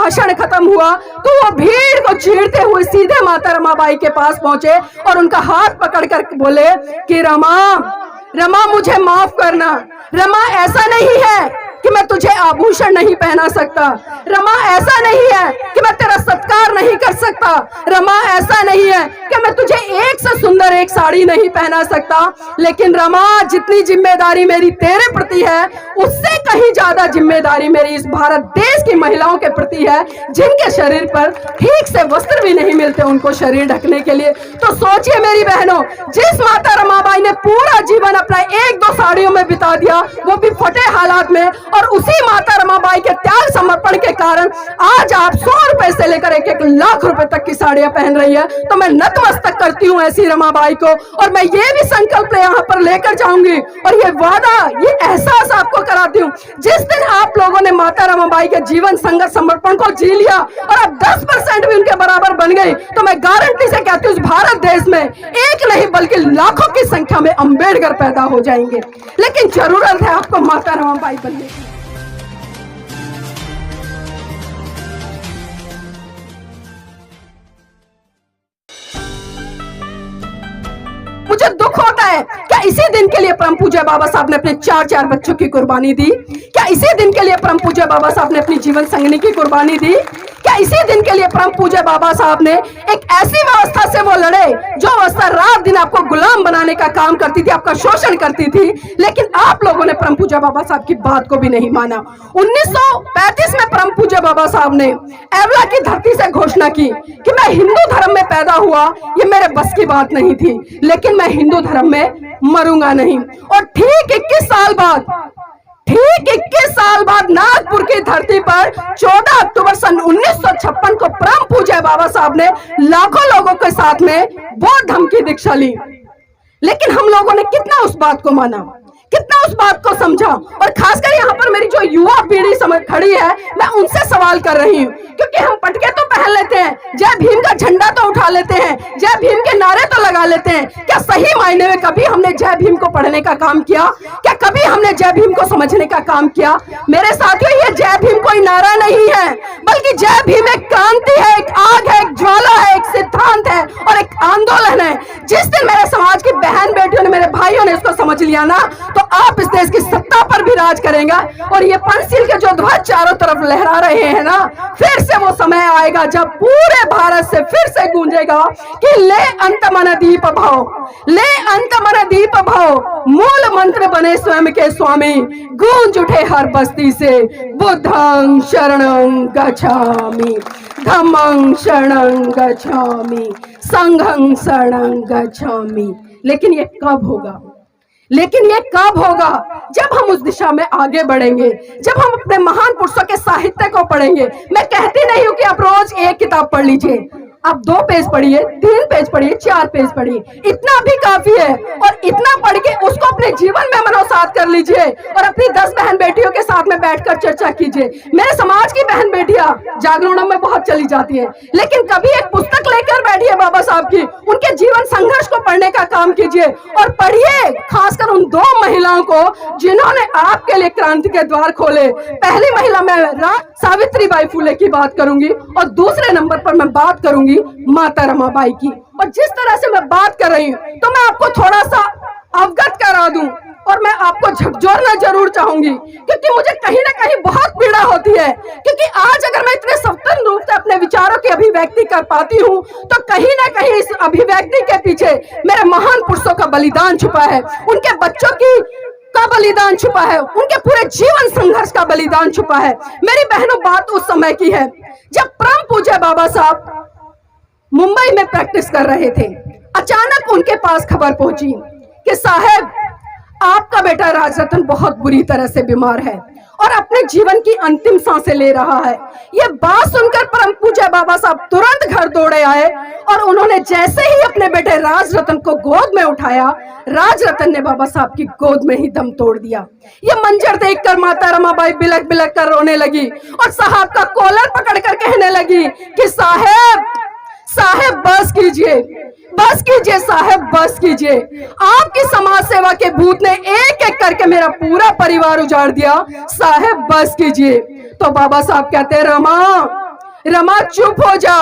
भाषण खत्म हुआ तो वो भीड़ को चीरते हुए सीधे माता रमाबाई के पास पहुंचे और उनका हाथ पकड़कर बोले कि रमा, रमा मुझे माफ करना। रमा, ऐसा नहीं है कि मैं तुझे आभूषण नहीं पहना सकता। रमा, ऐसा नहीं है कि मैं तेरा सत्कार नहीं कर सकता। रमा, ऐसा नहीं है कि मैं तुझे एक से सुंदर एक साड़ी नहीं पहना सकता। लेकिन रमा, जितनी जिम्मेदारी मेरी तेरे प्रति है उससे कहीं ज्यादा जिम्मेदारी मेरी इस भारत देश की महिलाओं के प्रति है, जिनके शरीर पर ठीक से वस्त्र भी नहीं मिलते उनको शरीर ढकने के लिए। तो सोचिए मेरी बहनों, जिस माता रमाबाई ने पूरा जीवन अपना 1-2 साड़ियों में बिता दिया, वो भी फटे हालात में, और उसी माता रमाबाई के त्याग समर्पण के कारण आज आप 100 रुपए से लेकर 1-1 लाख रुपए तक की साड़ियां पहन रही है। तो मैं नतमस्तक करती हूँ ऐसी रमाबाई को, और मैं ये भी संकल्प यहाँ पर लेकर जाऊंगी और ये वादा, ये एहसास आपको कराती हूँ, जिस दिन आप लोगों ने माता रमाबाई के जीवन संघर्ष समर्पण को जी लिया और आप 10% भी उनके बराबर बन गई, तो मैं गारंटी से कहती हूँ इस भारत देश में एक नहीं बल्कि लाखों की संख्या में अंबेडकर पैदा हो जाएंगे। लेकिन जरूरत है आपको माता रमाबाई बनने की। मुझे दुख होता है, क्या इसी दिन के लिए परम पूज्य बाबा साहब ने अपने 4-4 बच्चों की कुर्बानी दी? क्या इसी दिन के लिए परम पूज्य बाबा साहब ने अपनी जीवन संगनी की कुर्बानी दी? क्या इसी दिन के लिए परम पूज्य बाबा साहब ने एक ऐसी व्यवस्था से वो लड़े जो व्यवस्था रात दिन आपको गुलाम बनाने का काम करती थी, आपका शोषण करती थी, लेकिन आप लोगों ने परम पूज्य बाबा साहब की बात को भी नहीं माना। 1935 में परम पूज्य बाबा साहब ने एवला की धरती से घोषणा की कि मैं हिंदू धर्म में पैदा हुआ, ये मेरे बस की बात नहीं थी, लेकिन मैं हिंदू धर्म में मरूंगा नहीं। और ठीक 21 साल बाद नागपुर की धरती पर 14 अक्टूबर सन 1956 को परम पूज्य बाबा साहब ने लाखों लोगों के साथ में बौद्ध धर्म की दीक्षा ली। लेकिन हम लोगों ने कितना उस बात को माना, कितना उस बात को समझा? और खासकर यहाँ पर मेरी जो युवा पीढ़ी समझ खड़ी है, मैं उनसे सवाल कर रही हूँ, क्योंकि हम पटके तो पहन लेते हैं, जय भीम का झंडा तो उठा लेते हैं, जय भीम के नारे तो लगा लेते हैं, क्या सही मायने में कभी हमने जय भीम को पढ़ने का काम किया? क्या कभी हमने जय भीम को समझने का काम किया? मेरे साथियों, ये जय भीम कोई नारा नहीं है, बल्कि जय भीम एक क्रांति है, एक आग है, एक ज्वाला है, एक सिद्धांत है और एक आंदोलन है। जिस दिन मेरे समाज की बहन बेटियों ने, मेरे भाइयों ने इसको समझ लिया ना, तो आप इस देश की सत्ता पर भी राज करेंगे। और ये पंचशील के जो ध्वज चारों तरफ लहरा रहे हैं ना, फिर से वो समय आएगा जब पूरे भारत से फिर से गूंजेगा कि ले अंत मन दीप भाव, ले अंत मन दीप भाव, मूल मंत्र बने स्वयं के स्वामी, गूंज उठे हर बस्ती से बुद्धं शरणं गच्छामि, धम्मं शरणं गच्छामि, संघं शरणं गच्छामि। लेकिन ये कब होगा? लेकिन ये कब होगा? जब हम उस दिशा में आगे बढ़ेंगे, जब हम अपने महान पुरुषों के साहित्य को पढ़ेंगे। मैं कहती नहीं हूं कि आप रोज एक किताब पढ़ लीजिए, आप 2 पेज पढ़िए, 3 पेज पढ़िए, 4 पेज पढ़िए, इतना भी काफी है। और इतना पढ़ के उसको अपने जीवन में मनोसात कर लीजिए और अपनी 10 बहन बेटियों के साथ में बैठकर चर्चा कीजिए। मेरे समाज की बहन बेटियां जागरणों में बहुत चली जाती है, लेकिन कभी एक पुस्तक लेकर बैठिए बाबा साहब की, उनके जीवन संघर्ष को पढ़ने का काम कीजिए और पढ़िए खासकर उन 2 महिलाओं को जिन्होंने आपके लिए क्रांति के द्वार खोले। पहली महिला मैं सावित्रीबाई फुले की बात करूंगी और दूसरे नंबर पर मैं बात करूंगी माता रमाबाई की। और जिस तरह से मैं बात कर रही हूँ, तो मैं आपको थोड़ा सा अवगत करा दूं और मैं आपको झकझोरना जरूर चाहूंगी, क्योंकि मुझे कहीं ना कहीं बहुत पीड़ा होती है। क्योंकि आज अगर मैं इतने स्वतंत्र रूप से अपने विचारों की अभिव्यक्ति कर पाती हूँ, तो कहीं ना कहीं इस अभिव्यक्ति के पीछे मेरे महान पुरुषों का बलिदान छुपा है, उनके बच्चों का बलिदान छुपा है, उनके पूरे जीवन संघर्ष का बलिदान छुपा है। मेरी बहनों, बात उस समय की है जब परम पूज्य बाबा साहब मुंबई में प्रैक्टिस कर रहे थे। अचानक उनके पास खबर पहुंची कि साहब, आपका बेटा राजरतन बहुत बुरी तरह से बीमार है और अपने जीवन की अंतिम सांसें ले रहा है। ये बात सुनकर परम पूज्य बाबा साहब तुरंत घर दौड़े आए और उन्होंने जैसे ही अपने बेटे राजरतन को गोद में उठाया, राजरतन ने बाबा साहब की गोद में ही दम तोड़ दिया। ये मंजर देखकर माता रमाबाई बिलक बिलक कर रोने लगी और साहब का कॉलर पकड़कर कहने लगी कि साहब, साहब बस कीजिए, बस कीजिए साहब, बस कीजिए। आपकी समाज सेवा के भूत ने एक एक करके मेरा पूरा परिवार उजाड़ दिया, साहब बस कीजिए। तो बाबा साहब कहते हैं, रमा रमा चुप हो जा,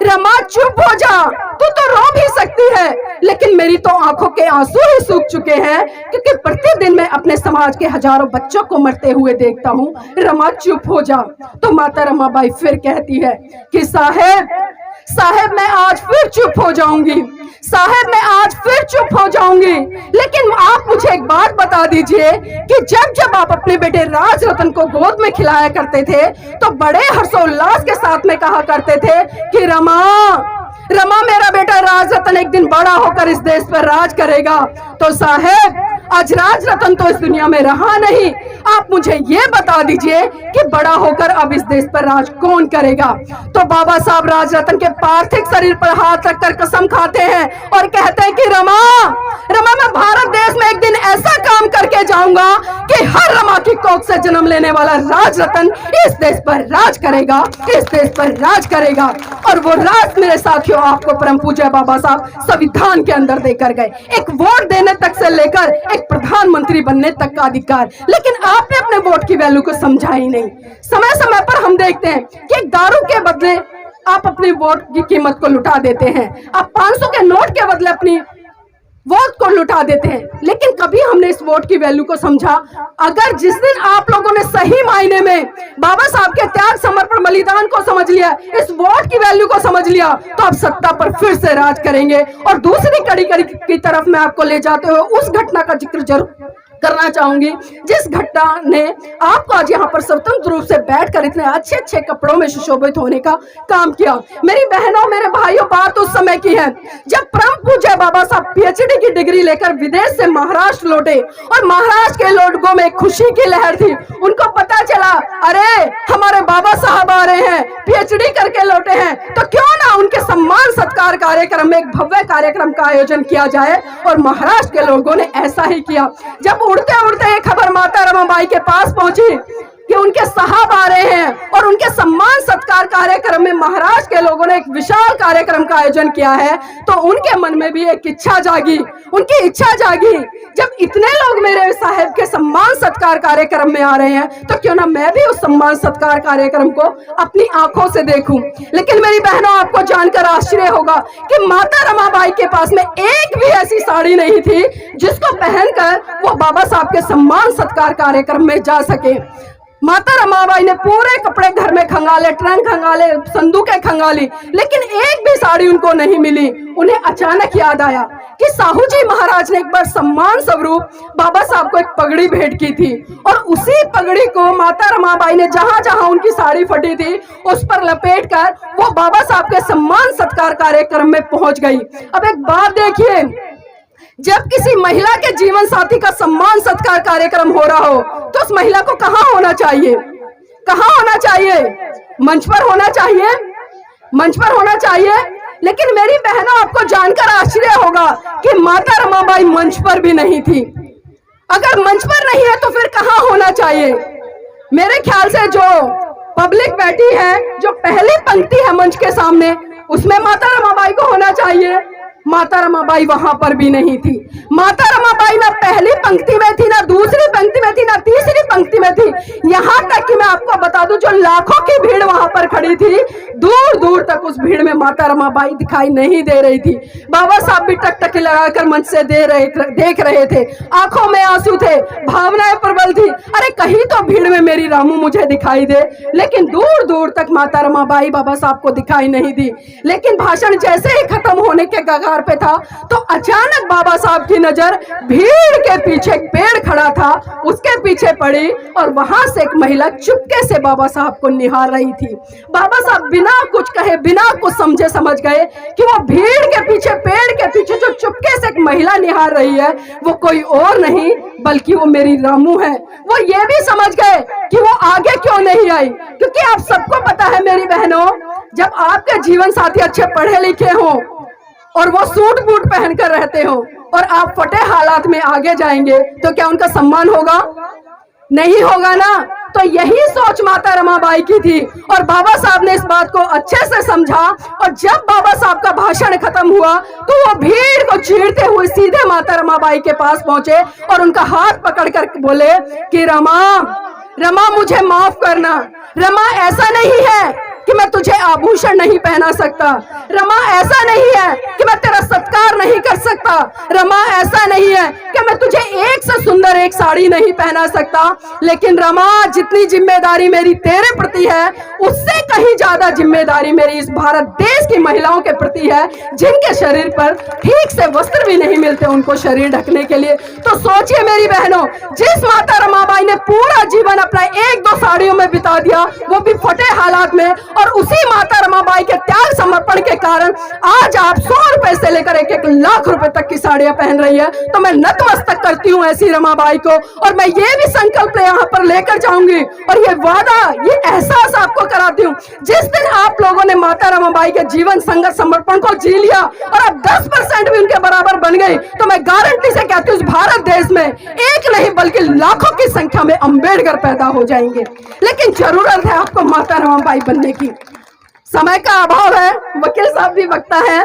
रमा चुप हो जा, तू तो रो भी सकती है, लेकिन मेरी तो आंखों के आंसू ही सूख चुके हैं, क्योंकि प्रतिदिन मैं अपने समाज के हजारों बच्चों को मरते हुए देखता हूँ। रमा चुप हो जा। तो माता रमाबाई फिर कहती है कि साहेब मैं आज फिर चुप हो जाऊंगी, साहेब मैं आज फिर चुप हो जाऊंगी, लेकिन आप मुझे एक बात बता दीजिए कि जब जब आप अपने बेटे राज रतन को गोद में खिलाया करते थे तो बड़े हर्षोल्लास के साथ में कहा करते थे कि रमा मेरा बेटा राज रतन एक दिन बड़ा होकर इस देश पर राज करेगा। तो साहेब आज राज रतन तो इस दुनिया में रहा नहीं, आप मुझे ये बता दीजिए कि बड़ा होकर अब इस देश पर राज कौन करेगा। तो बाबा साहब राज रतन के पार्थिव शरीर पर हाथ रखकर कसम खाते हैं और कहते हैं कि रमा मैं भारत देश में एक दिन ऐसा काम करके जाऊंगा कि हर रमा की कोख से जन्म लेने वाला राज रतन इस देश पर राज करेगा, इस देश पर राज करेगा। और वो राज मेरे साथियों आपको परम पूज्य बाबा साहब संविधान के अंदर देकर गए, एक वोट देने तक से लेकर एक प्रधानमंत्री बनने तक का अधिकार। लेकिन आपने अपने वोट की वैल्यू को समझा ही नहीं। समय समय पर हम देखते हैं कि दारू के बदले आप अपनी वोट की कीमत को लुटा देते हैं, आप 500 के नोट के बदले अपनी वोट को लुटा देते हैं, लेकिन कभी हमने इस वोट की वैल्यू को समझा। अगर जिस दिन आप लोगों ने सही मायने में बाबा साहब के त्याग समर्पण बलिदान को समझ लिया, इस वोट की वैल्यू को समझ लिया, तो आप सत्ता पर फिर से राज करेंगे। और दूसरी कड़ी की तरफ मैं आपको ले जाते हुए उस घटना का जिक्र जरूर करना चाहूंगी जिस घटना ने आपको आज यहाँ पर स्वतंत्र रूप से बैठकर इतने अच्छे अच्छे कपड़ों में सुशोभित होने का काम किया। मेरी बहनों मेरे भाइयों, बात उस समय की है जब परम पूज्य बाबा साहब पीएचडी की डिग्री लेकर विदेश से महाराष्ट्र लौटे और महाराष्ट्र के लोगों में खुशी की लहर थी। उनको पता चला अरे हमारे बाबा साहब आ रहे हैं, पीएचडी करके लौटे हैं, तो क्यों ना उनके सम्मान सत्कार कार्यक्रम में एक भव्य कार्यक्रम का आयोजन किया जाए। और महाराष्ट्र के लोगों ने ऐसा ही किया। जब उड़ते उड़ते ये खबर माता रमाबाई के पास पहुंची कि उनके साहब आ रहे हैं और उनके सम्मान सत्कार कार्यक्रम में महाराष्ट्र के लोगों ने एक विशाल कार्यक्रम का आयोजन किया है, तो उनके मन में भी एक इच्छा जागी, उनकी इच्छा जागी जब इतने लोग मेरे साहब के सम्मान सत्कार कार्यक्रम में आ रहे हैं तो क्यों ना मैं भी उस सम्मान सत्कार कार्यक्रम को अपनी आंखों से देखूं। लेकिन मेरी बहनों, आपको जानकर आश्चर्य होगा कि माता रमाबाई के पास में एक भी ऐसी साड़ी नहीं थी जिसको पहनकर वो बाबा साहब के सम्मान सत्कार कार्यक्रम में जा सके। माता रमाबाई ने पूरे कपड़े घर में खंगाले, ट्रंक खंगाले, संदूकें खंगाली, लेकिन एक भी साड़ी उनको नहीं मिली। उन्हें अचानक याद आया कि साहू जी महाराज ने एक बार सम्मान स्वरूप बाबा साहब को एक पगड़ी भेंट की थी और उसी पगड़ी को माता रमाबाई ने जहां जहां उनकी साड़ी फटी थी उस पर लपेटकर वो बाबा साहब के सम्मान सत्कार कार्यक्रम में पहुंच गई। अब एक बात देखिए, जब किसी महिला के जीवन साथी का सम्मान सत्कार कार्यक्रम हो रहा हो तो उस महिला को कहाँ होना चाहिए? कहाँ होना चाहिए? मंच पर होना चाहिए, मंच पर होना चाहिए। लेकिन मेरी बहनों, आपको जानकर आश्चर्य होगा कि माता रमाबाई मंच पर भी नहीं थी। अगर मंच पर नहीं है तो फिर कहाँ होना चाहिए? मेरे ख्याल से जो पब्लिक बैठी है, जो पहली पंक्ति है मंच के सामने, उसमें माता रमाबाई को होना चाहिए। माता रमाबाई वहां पर भी नहीं थी। माता रमाबाई ना पहली पंक्ति में थी, ना दूसरी पंक्ति में थी, ना तीसरी पंक्ति में थी। यहाँ तक कि मैं आपको बता दूं, जो लाखों की भीड़ वहां पर खड़ी थी, दूर दूर तक उस भीड़ में माता रमाबाई दिखाई नहीं दे रही थी। बाबा साहब भी टकटकी लगाकर मंच से देख रहे थे, आंखों में आंसू थे, भावनाएं प्रबल थी। अरे कहीं तो भीड़ में मेरी रामू मुझे दिखाई दे, लेकिन दूर दूर तक माता रमाबाई बाबा साहब को दिखाई नहीं दी। लेकिन भाषण जैसे ही खत्म होने के कगार पे था तो अचानक बाबा साहब की नजर भीड़ के पीछे एक पेड़ खड़ा था उसके पीछे पड़ी और वहां से एक महिला चुपके से बाबा साहब को निहार रही थी। बाबा साहब बिना कुछ कहे, बिना कुछ समझे समझ गए कि वो भीड़ के पीछे, पेड़ के पीछे जो चुपके से एक महिला निहार रही है वो कोई और नहीं बल्कि वो मेरी रामू है। वो ये भी समझ गए कि वो आगे क्यों नहीं आई, क्योंकि आप सबको पता है मेरी बहनों, जब आपके जीवन साथी अच्छे पढ़े लिखे हों और वो सूट बूट पहनकर रहते हो और आप फटे हालात में आगे जाएंगे तो क्या उनका सम्मान होगा? नहीं होगा ना। तो यही सोच माता रमाबाई की थी और बाबा साहब ने इस बात को अच्छे से समझा और जब बाबा साहब का भाषण खत्म हुआ तो वो भीड़ को चीरते हुए सीधे माता रमाबाई के पास पहुंचे और उनका हाथ पकड़कर बोले कि रमा मुझे माफ करना। रमा, ऐसा नहीं है कि मैं तुझे आभूषण नहीं पहना सकता। रमा ऐसा नहीं है कि मैं तेरा सत्कार नहीं कर सकता। रमा ऐसा नहीं है कि मैं तुझे एक से सुंदर एक साड़ी नहीं पहना सकता। लेकिन रमा, जितनी जिम्मेदारी मेरी तेरे प्रति है उससे कहीं ज्यादा जिम्मेदारी मेरी इस भारत देश की महिलाओं के प्रति है, जिनके शरीर पर ठीक से वस्त्र भी नहीं मिलते उनको शरीर ढकने के लिए। तो सोचिए मेरी बहनों, जिस माता रमाबाई ने पूरा जीवन अपना एक दो साड़ियों में बिता दिया, वो भी फटे हालात में, और उसी माता रमाबाई के त्याग समर्पण के कारण आज आप 100 रुपए से लेकर 1-1 लाख रुपए तक की साड़ियां पहन रही है। तो मैं नतमस्तक करती हूँ ऐसी रमाबाई को, और मैं ये भी संकल्प यहाँ पर लेकर जाऊंगी और ये वादा, ये एहसास आपको कराती हूँ, जिस दिन आप लोगों ने माता रमाबाई के जीवन संघर्ष समर्पण को जी लिया और आप 10% भी उनके बराबर बन गई, तो मैं गारंटी से कहती हूँ इस भारत देश में एक नहीं बल्कि लाखों की संख्या में अंबेडकर पैदा हो जाएंगे। लेकिन जरूरत है आपको माता रमाबाई बनने की। समय का अभाव है, वकील साहब भी वक्ता है,